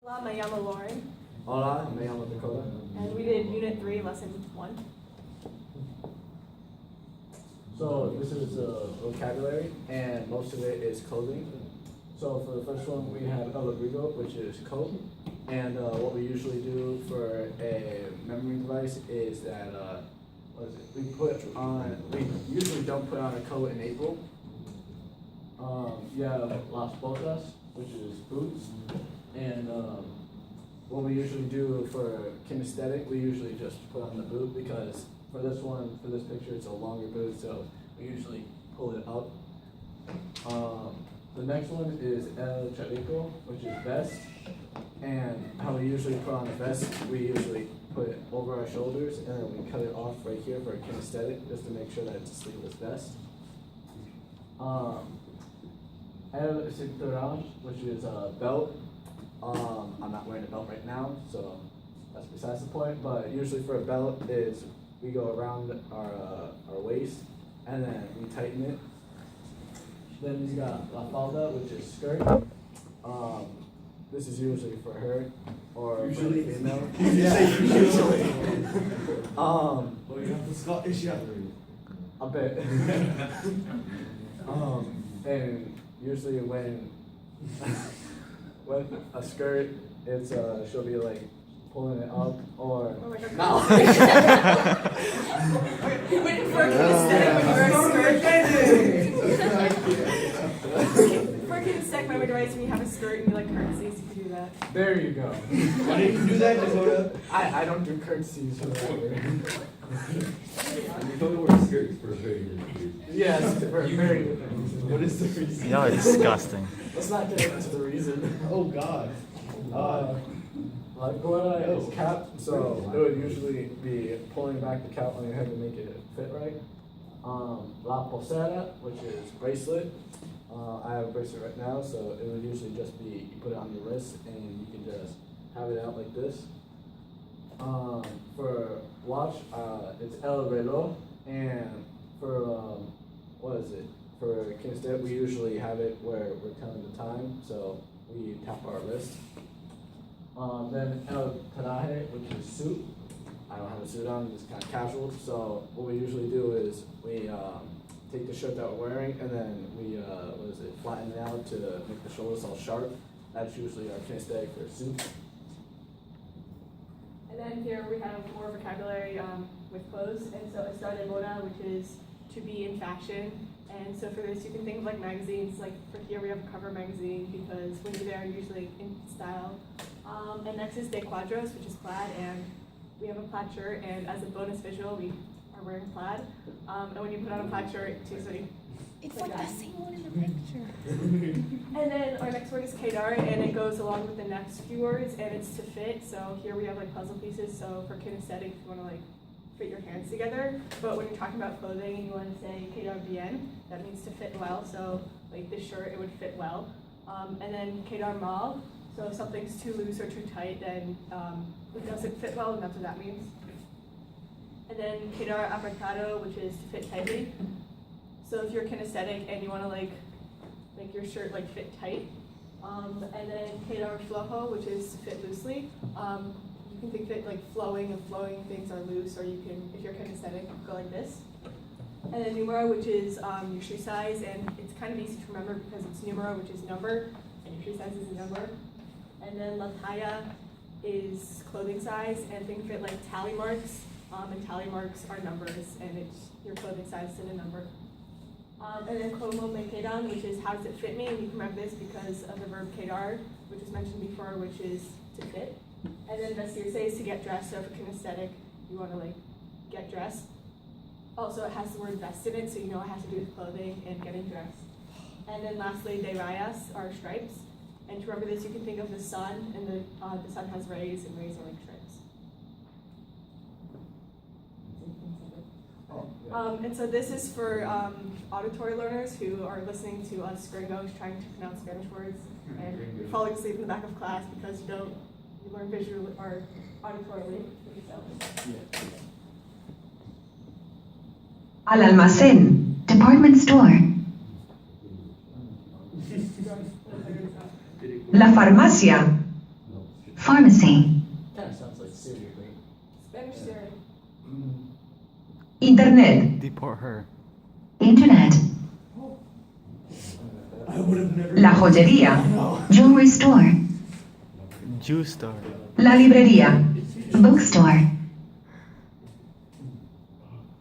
Hola, me llamo Lauren, Hola, me llamo Dakota. and we did Unit 3, Lesson 1. So this is vocabulary, and most of it is clothing. So for the first one, we have el abrigo, which is coat. And what we usually do for a memory device is that, we usually don't put on a coat in April. You have las botas, which is boots. And what we usually do for kinesthetic, we usually just put on the boot because for this picture, it's a longer boot, so we usually pull it up. The next one is el chaleco, which is vest. And how we usually put on a vest, we usually put it over our shoulders and then we cut it off right here for a kinesthetic, just to make sure that it's a sleeveless vest. El cinturón, which is a belt. I'm not wearing a belt right now, so that's besides the point. But usually for a belt is we go around our waist and then we tighten it. Then we got la falda, which is skirt. This is usually for her or usually for a female. Yeah, usually. Well, you have the Scottish a bit. And usually when a skirt, it's she'll be like pulling it up or Oh my God. no. Wait, for a kinesthetic, when you wear a skirt. For a kinesthetic memory device, when you have a skirt and you like curtsies, you can do that. There you go. Why didn't you do that, Dakota? I don't do curtsies for that. Dakota wears skirts for a very good reason. Yes, for a very good reason. What is the reason? Y'all are disgusting. Let's not get into the reason. Oh God. Like Dakota is cap, so it would usually be pulling back the cap on your head to make it fit right. La pulsera, which is bracelet. I have a bracelet right now, so it would usually just be you put it on your wrist and you can just have it out like this. For watch, it's el reloj, and for what is it? For kinesthetic, we usually have it where we're telling the time, so we tap our wrist. Then el traje, which is suit. I don't have a suit on, it's kind of casual. So what we usually do is we take the shirt that we're wearing and then we flatten it out to make the shoulders all sharp. That's usually our kinesthetic for suit. And then here we have more vocabulary with clothes. And so estar de moda, which is to be in fashion. And so for this, you can think of like magazines. Like for here, we have a cover magazine because when you're there, you're usually in style. And next is de cuadros, which is plaid. And we have a plaid shirt. And as a bonus visual, we are wearing plaid. And when you put on a plaid shirt, it's usually It's like the same one in the picture. And then our next word is kedar, and it goes along with the next few words, and it's to fit. So here we have like puzzle pieces. So for kinesthetic, you want to like fit your hands together. But when you're talking about clothing and you want to say kedar bien, that means to fit well. So like this shirt, it would fit well. And then kedar mal. So if something's too loose or too tight, then it doesn't fit well, and that's what that means. And then kedar apretado, which is to fit tightly. So if you're kinesthetic and you want to like make your shirt like fit tight, and then kedar flojo, which is to fit loosely. You can think that like flowing things are loose, or you can, if you're kinesthetic, go like this. And then numero, which is your shoe size, and it's kind of easy to remember because it's numero, which is number, and your shoe size is a number. And then la talla is clothing size, and think of it like tally marks, and tally marks are numbers, and it's your clothing size in a number. And then como me quedan, which is how does it fit me, and you can remember this because of the verb quedar, which was mentioned before, which is to fit. And then vestirse is to get dressed, so for kinesthetic, you want to like get dressed. Also, it has the word vest in it, so you know it has to do with clothing and getting dressed. And then lastly, de rayas are stripes. And to remember this, you can think of the sun, and the sun has rays, and rays are like stripes. And so this is for auditory learners who are listening to us gringos trying to pronounce Spanish words, and you're falling asleep in the back of class because you learn visually or auditorily. Al almacén, department store. La farmacia, Pharmacy. Kind of sounds like Siri, right? Spanish Siri. Internet. Deport her. Internet. I would have never. La joyería. Jewelry store. Juice store. La librería. Bookstore.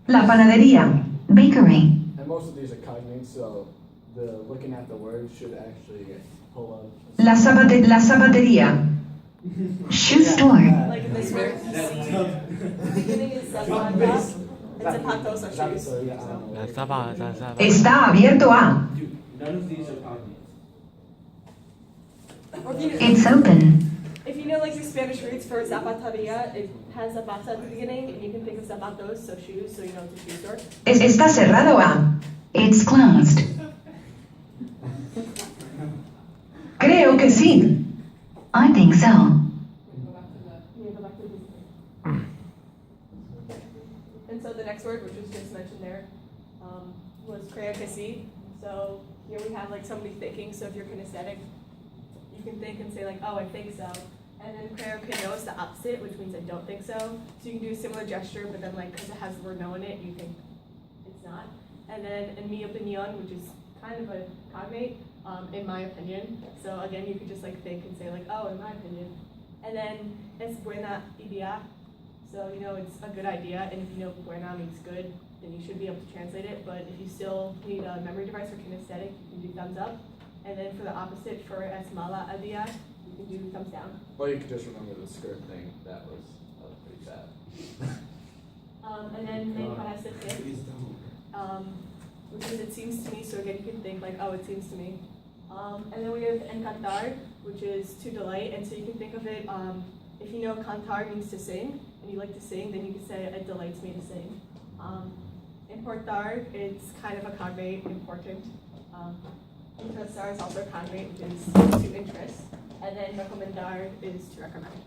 La panadería. Bakery. And most of these are cognates, so the looking at the word should actually pull up. La zapatería. Shoe store. Like in this word, you see, the beginning is zapata, and zapatos are shoes. So, yeah, I So. don't know. La zapa. Está abierto a. Dude, none of these are cognates. Or if you, It's open. if you know like the Spanish roots for zapateria, it has zapata at the beginning, and you can think of zapatos, so shoes, so you know it's a shoe store. Está cerrado a. It's closed. Creo que sí. I think so. You go back to the. And so the next word, which was just mentioned there, was creo que sí. So here we have like somebody thinking. So if you're kinesthetic, you can think and say like, oh, I think so. And then creo que no is the opposite, which means I don't think so. So you can do a similar gesture, but then like because it has the word no in it, you think it's not. And then en mi opinión, which is kind of a cognate, in my opinion. So again, you could just like think and say like, oh, in my opinion. And then es buena idea. So you know it's a good idea, and if you know buena means good, then you should be able to translate it. But if you still need a memory device for kinesthetic, you can do thumbs up. And then for the opposite, for es mala idea, you can do thumbs down. Or you could just remember the skirt thing. That was pretty sad. And then me parece ser, Please don't. which is it seems to me. So again, you can think like, oh, it seems to me. And then we have encantar, which is to delight. And so you can think of it, if you know cantar means to sing, and you like to sing, then you can say it delights me to sing. Importar, it's kind of a cognate, important. Interesar is also a cognate, which is to interest. And then recomendar is to recommend.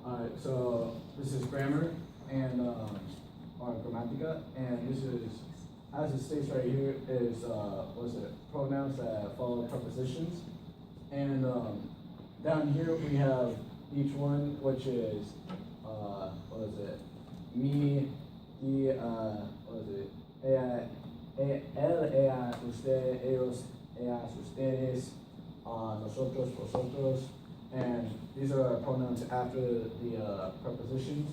Alright, so this is grammar and or grammatica, and this is, as it states right here, is pronouns that follow prepositions. And down here we have each one, which is me, he, ella, usted, ellos, ellas, ustedes, nosotros, vosotros, and these are pronouns after the prepositions.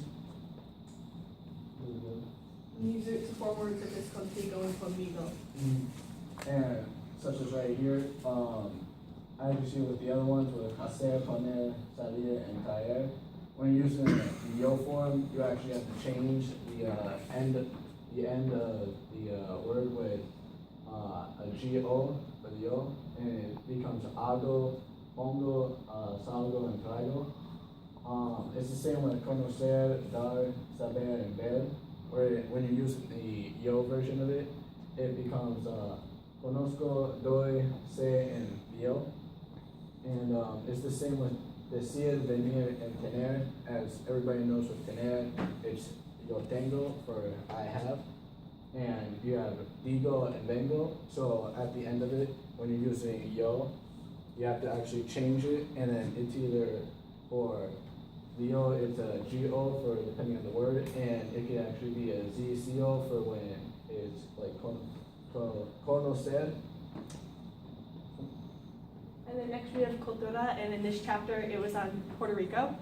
You use it to form words such as contigo and conmigo. And such as right here, as you see with the other ones, with hacer, poner, salir, and caer, when you're using the yo form, you actually have to change the end of the word with a go for the yo, and it becomes hago, pongo, salgo, and traigo. It's the same with conocer, dar, saber, and ver, where when you use the yo version of it, it becomes conozco, doy, sé, and yo. And it's the same with decir, venir, and tener. As everybody knows with tener, it's yo tengo for I have. And you have digo and vengo. So at the end of it, when you're using yo, you have to actually change it, and then it's either for the yo, it's a go for depending on the word, and it can actually be a zco for when it's like conocer. And then next we have cultura, and in this chapter it was on Puerto Rico.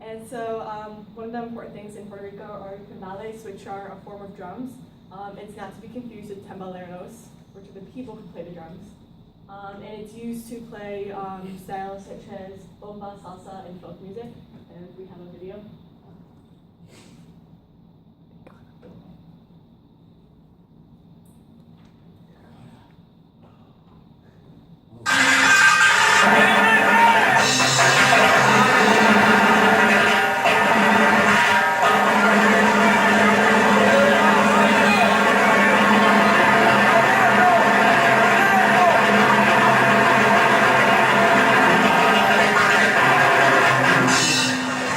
And so one of the important things in Puerto Rico are timbales, which are a form of drums. It's not to be confused with tambaleros, which are the people who play the drums. And it's used to play styles such as bomba, salsa, and folk music. And we have a video.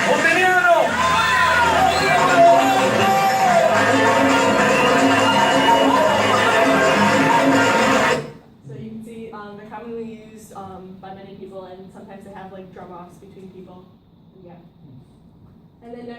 Monteñano, they're commonly used by many people, and sometimes they have like drum offs between people. Yeah. And then next.